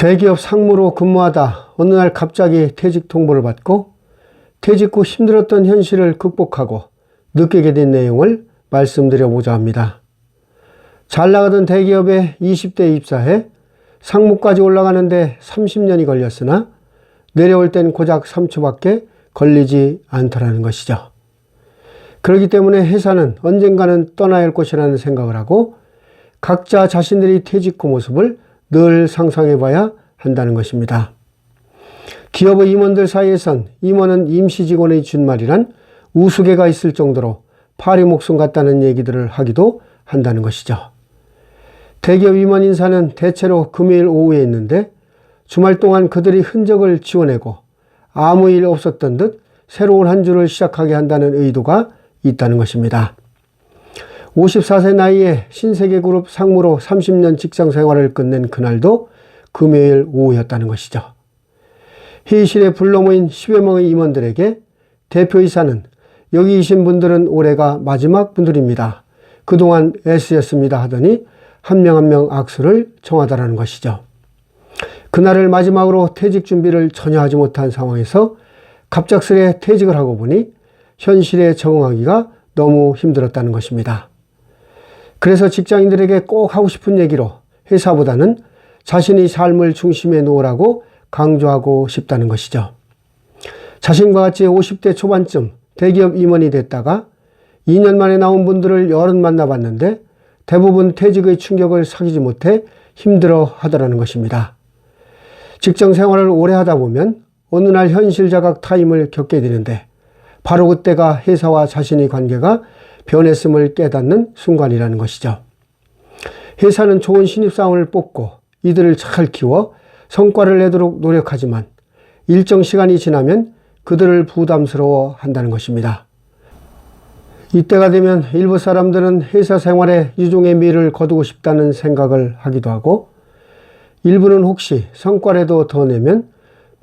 대기업 상무로 근무하다 어느 날 갑자기 퇴직 통보를 받고 퇴직 후 힘들었던 현실을 극복하고 느끼게 된 내용을 말씀드려보자 합니다. 잘 나가던 대기업에 20대에 입사해 상무까지 올라가는데 30년이 걸렸으나 내려올 땐 고작 3초밖에 걸리지 않더라는 것이죠. 그렇기 때문에 회사는 언젠가는 떠나야 할 곳이라는 생각을 하고 각자 자신들이 퇴직 후 모습을 늘 상상해 봐야 한다는 것입니다. 기업의 임원들 사이에선 임원은 임시 직원의 준말이란 우스개가 있을 정도로 파리 목숨 같다는 얘기들을 하기도 한다는 것이죠. 대기업 임원 인사는 대체로 금요일 오후에 있는데 주말 동안 그들이 흔적을 지워내고 아무 일 없었던 듯 새로운 한 주를 시작하게 한다는 의도가 있다는 것입니다. 54세 나이에 신세계그룹 상무로 30년 직장 생활을 끝낸 그날도 금요일 오후였다는 것이죠. 회의실에 불러 모인 10여 명의 임원들에게 대표이사는 여기 계신 분들은 올해가 마지막 분들입니다. 그동안 애쓰셨습니다 하더니 한 명 한 명 악수를 청하다라는 것이죠. 그날을 마지막으로 퇴직 준비를 전혀 하지 못한 상황에서 갑작스레 퇴직을 하고 보니 현실에 적응하기가 너무 힘들었다는 것입니다. 그래서 직장인들에게 꼭 하고 싶은 얘기로 회사보다는 자신의 삶을 중심에 놓으라고 강조하고 싶다는 것이죠. 자신과 같이 50대 초반쯤 대기업 임원이 됐다가 2년 만에 나온 분들을 여럿 만나봤는데 대부분 퇴직의 충격을 사귀지 못해 힘들어 하더라는 것입니다. 직장 생활을 오래 하다 보면 어느 날 현실 자각 타임을 겪게 되는데 바로 그때가 회사와 자신의 관계가 변했음을 깨닫는 순간이라는 것이죠. 회사는 좋은 신입사원을 뽑고 이들을 잘 키워 성과를 내도록 노력하지만 일정 시간이 지나면 그들을 부담스러워 한다는 것입니다. 이때가 되면 일부 사람들은 회사 생활에 유종의 미를 거두고 싶다는 생각을 하기도 하고 일부는 혹시 성과라도 더 내면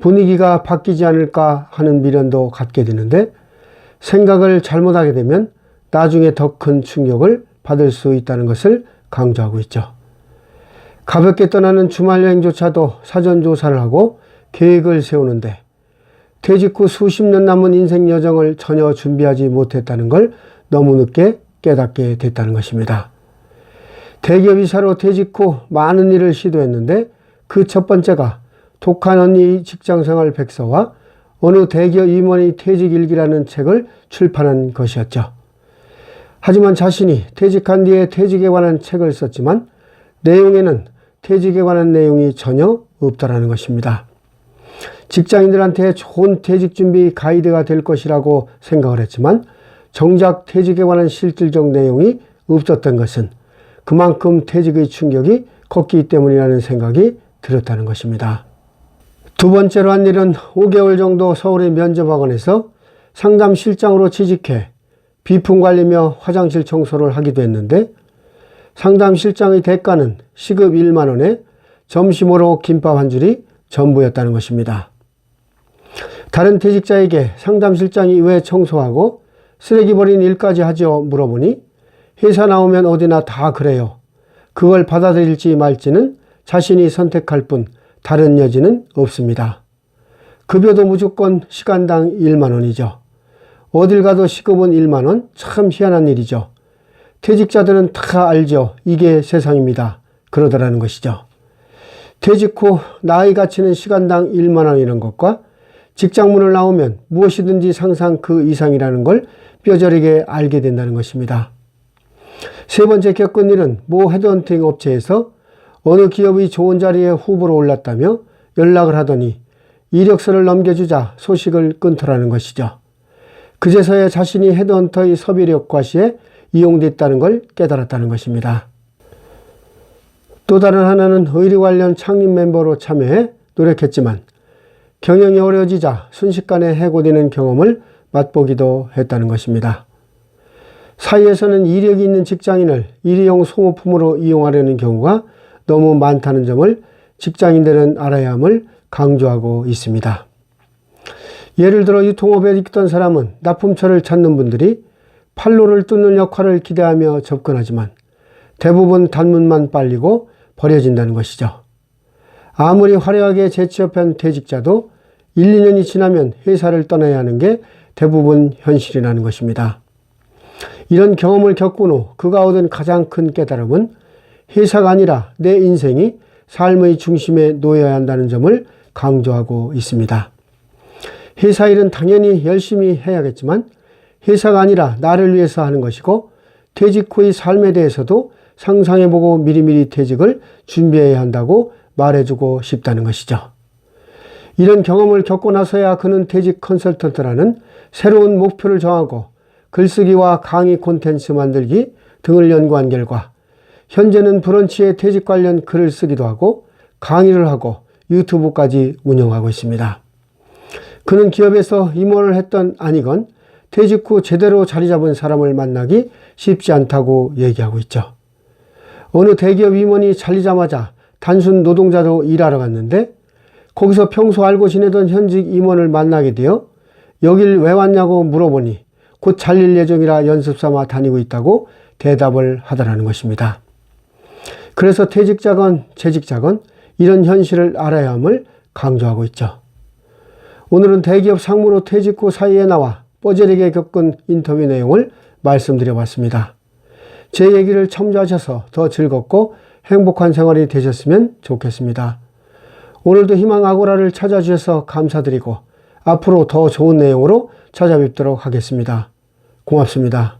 분위기가 바뀌지 않을까 하는 미련도 갖게 되는데 생각을 잘못하게 되면 나중에 더 큰 충격을 받을 수 있다는 것을 강조하고 있죠. 가볍게 떠나는 주말 여행조차도 사전 조사를 하고 계획을 세우는데 퇴직 후 수십 년 남은 인생 여정을 전혀 준비하지 못했다는 걸 너무 늦게 깨닫게 됐다는 것입니다. 대기업 이사로 퇴직 후 많은 일을 시도했는데 그 첫 번째가 독한 언니의 직장생활 백서와 어느 대기업 임원의 퇴직일기라는 책을 출판한 것이었죠. 하지만 자신이 퇴직한 뒤에 퇴직에 관한 책을 썼지만 내용에는 퇴직에 관한 내용이 전혀 없다라는 것입니다. 직장인들한테 좋은 퇴직 준비 가이드가 될 것이라고 생각을 했지만 정작 퇴직에 관한 실질적 내용이 없었던 것은 그만큼 퇴직의 충격이 컸기 때문이라는 생각이 들었다는 것입니다. 두 번째로 한 일은 5개월 정도 서울의 면접학원에서 상담실장으로 취직해 비품관리며 화장실 청소를 하기도 했는데 상담실장의 대가는 시급 1만 원에 점심으로 김밥 한 줄이 전부였다는 것입니다. 다른 퇴직자에게 상담실장이 왜 청소하고 쓰레기 버린 일까지 하죠 물어보니 회사 나오면 어디나 다 그래요. 그걸 받아들일지 말지는 자신이 선택할 뿐 다른 여지는 없습니다. 급여도 무조건 시간당 1만 원이죠. 어딜 가도 시급은 1만 원? 참 희한한 일이죠. 퇴직자들은 다 알죠. 이게 세상입니다. 그러더라는 것이죠. 퇴직 후 나의 가치는 시간당 1만 원이라는 것과 직장문을 나오면 무엇이든지 상상 그 이상이라는 걸 뼈저리게 알게 된다는 것입니다. 세 번째 겪은 일은 모 헤드헌팅 업체에서 어느 기업이 좋은 자리에 후보로 올랐다며 연락을 하더니 이력서를 넘겨주자 소식을 끊더라는 것이죠. 그제서야 자신이 헤드헌터의 섭외력 과시에 이용됐다는 걸 깨달았다는 것입니다. 또 다른 하나는 의료 관련 창립 멤버로 참여해 노력했지만 경영이 어려워지자 순식간에 해고되는 경험을 맛보기도 했다는 것입니다. 사회에서는 이력이 있는 직장인을 일회용 소모품으로 이용하려는 경우가 너무 많다는 점을 직장인들은 알아야 함을 강조하고 있습니다. 예를 들어 유통업에 있던 사람은 납품처를 찾는 분들이 판로를 뚫는 역할을 기대하며 접근하지만 대부분 단문만 빨리고 버려진다는 것이죠. 아무리 화려하게 재취업한 퇴직자도 1, 2년이 지나면 회사를 떠나야 하는 게 대부분 현실이라는 것입니다. 이런 경험을 겪은 후 그가 얻은 가장 큰 깨달음은 회사가 아니라 내 인생이 삶의 중심에 놓여야 한다는 점을 강조하고 있습니다. 회사 일은 당연히 열심히 해야겠지만 회사가 아니라 나를 위해서 하는 것이고 퇴직 후의 삶에 대해서도 상상해보고 미리미리 퇴직을 준비해야 한다고 말해주고 싶다는 것이죠. 이런 경험을 겪고 나서야 그는 퇴직 컨설턴트라는 새로운 목표를 정하고 글쓰기와 강의 콘텐츠 만들기 등을 연구한 결과 현재는 브런치에 퇴직 관련 글을 쓰기도 하고 강의를 하고 유튜브까지 운영하고 있습니다. 그는 기업에서 임원을 했던 아니건 퇴직 후 제대로 자리 잡은 사람을 만나기 쉽지 않다고 얘기하고 있죠. 어느 대기업 임원이 잘리자마자 단순 노동자로 일하러 갔는데 거기서 평소 알고 지내던 현직 임원을 만나게 되어 여길 왜 왔냐고 물어보니 곧 잘릴 예정이라 연습 삼아 다니고 있다고 대답을 하더라는 것입니다. 그래서 퇴직자건 재직자건 이런 현실을 알아야 함을 강조하고 있죠. 오늘은 대기업 상무로 퇴직 후 사회에 나와 뻐제리게 겪은 인터뷰 내용을 말씀드려 봤습니다. 제 얘기를 참조하셔서 더 즐겁고 행복한 생활이 되셨으면 좋겠습니다. 오늘도 희망 아고라를 찾아주셔서 감사드리고 앞으로 더 좋은 내용으로 찾아뵙도록 하겠습니다. 고맙습니다.